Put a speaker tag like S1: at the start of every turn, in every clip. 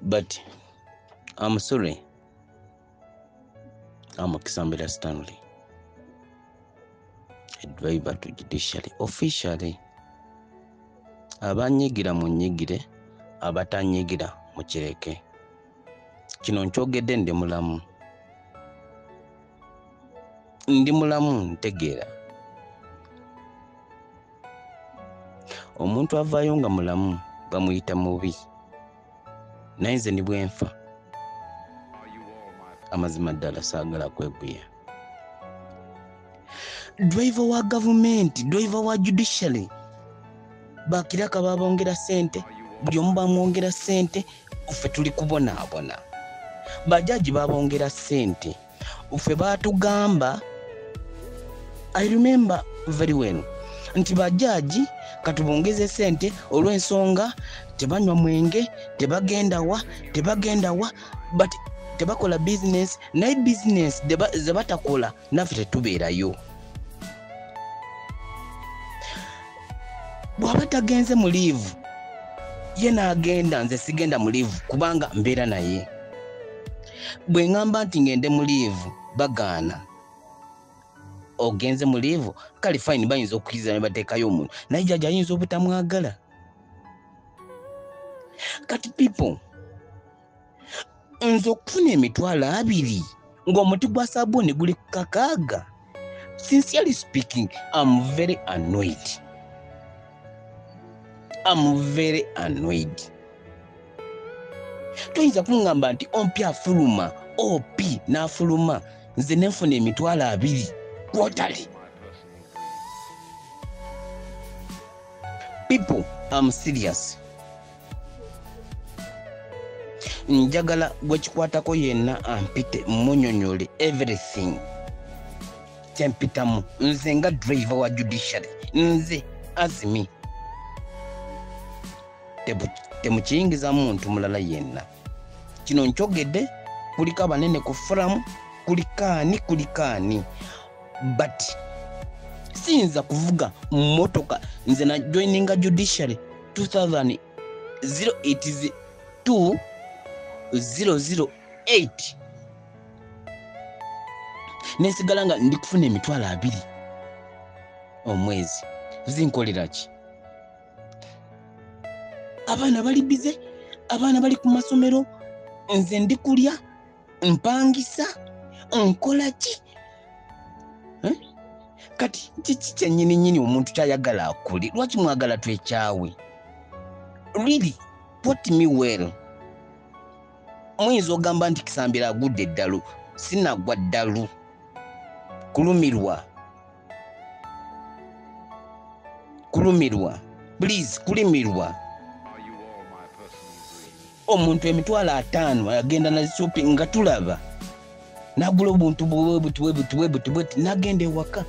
S1: But I'm sorry. I'm Kisambira Stanley, a driver to judiciary. Officially, abanyigira mu nnyigire, abatanyigira mu kireke. Kino nkyogedde ndi mulamu. Ndi mulamu ntegeera. Omuntu avaayo nga mulamu bamuyita mubi. Naye nze ndi bwenfa. Amazima ddala saagala kweguya. Driver wa government, driver wa judiciary. Bakiraka babongera sente, buli omu bamwongera sente, ffe tuli kubonaabona. Bajaji babongera sente, ffe baatugamba, I remember very well, nti bajaji katubongeze sente olw'ensonga tebanywa mwenge, tebagenda wa, but tebakola business, naye business ze batakola naffe tetubeerayo. Bw'aba tagenze mu leave, ye n'agenda, nze sigenda mu leave kubanga mbeera naye. Bwe ngamba nti ngende mu leave bagaana. Ogenze mu leave, kale fine bayinza okukkiriza ne bateekayo omuntu, naye jjajja ayinza obutamwagala. Kati people, nze okufuna emitwalo 2 ng'omuti gwa sabbuuni guli ku 6. Sincerely speaking, I'm very annoyed. Tuyinza kungamba nti ompi afuluma, OP n'afuluma, nze nenfuna emitwalo 2 quarterly. People, I'm serious. Njagala gwekikwatako yenna ampite munyonyole everything. Kyempitamu nze nga driver wa judiciary, nze azimi. Temukiyingiza muntu mulala yenna. Kino nkyogedde, kuliko abanene ku forum, kulikaani. But siyinza kuvuga mmotoka, nze na joininga judiciary 008 nesigala nga ndi kufuna emitwalo 2 omwezi. Zinkolera ki? Abaana bali bize, abaana bali ku masomero, nze ndi kulya, mpangisa, nkola ki? Kati kiki kyennyini omuntu kyayagala akuli? Lwaki mwagala twekyawe? Really, put me well. Muyinza ogamba nti Kisambira agudde eddalu. Sinagwa ddalu. Kulumirwa. Please, kulimirwa. Omuntu emitwalo 5 agenda na shopping nga tulaba. Nagula obuntu bwe nagenda ewaka.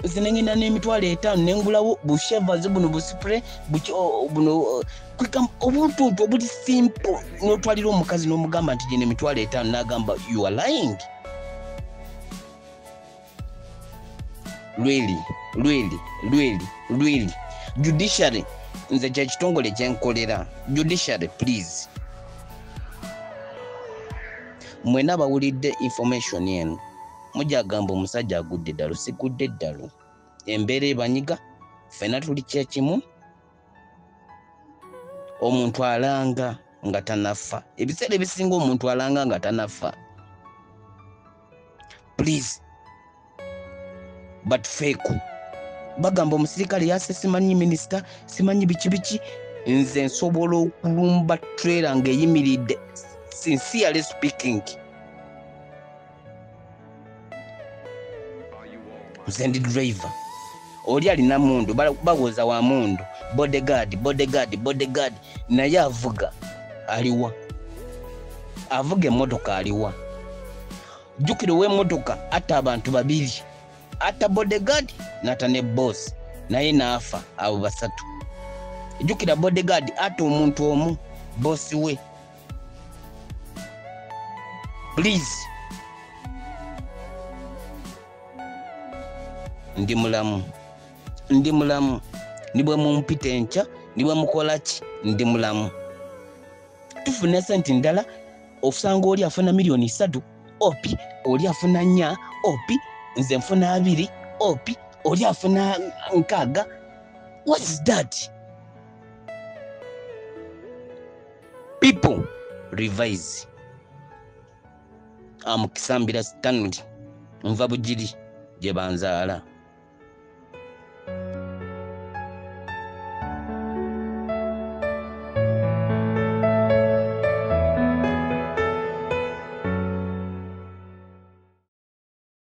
S1: Zinengenda n'emitwalo 5 nengulawo bushevas buno buspray buno kwikam obuntu obuli simple n'otwalira omukazi n'omugamba nti gye n'emitwalo 5 n'agamba you are lying. Really. Judiciary nze kye kitongole kyenkolera. Judiciary, please. Mwena bawulidde information eno mujja gamba omusajja agudde eddalu. Sigudde eddalu. Embeera ebanyiga, ffenna tuli kyekimu. Omuntu alanga nga tanafa. Ebiseera ebisinga omuntu alanga nga tanafa. Please. But fake. Bagamba omusirikale yase simanyi minisita, simanyi biki, nze nsobola okulumba trailer ng'eyimiridde. Sincerely speaking. Nze ndi driver. Oli alina mundu, bawoza wa mundu. Bodyguard. Naye avuga. Aliwa. Avuga emmotoka aliwa. Jjukira ow'emmotoka atta abantu 2. Atta bodyguard n'atta ne boss. Naye n'afa abo 3. Jjukira bodyguard atta omuntu omu, boss we. Please. Ndi mulamu. Nibwe mumpita enkya, nibwe mukola ki, ndi mulamu. tufuna sente ndala ofusanga oli afuna miliyoni 3 opi oli afuna 4 opi nze nfuna 2 opi oli afuna 6. What is that? People revise. Kisambira Stanley nva bujiri gye banzaala.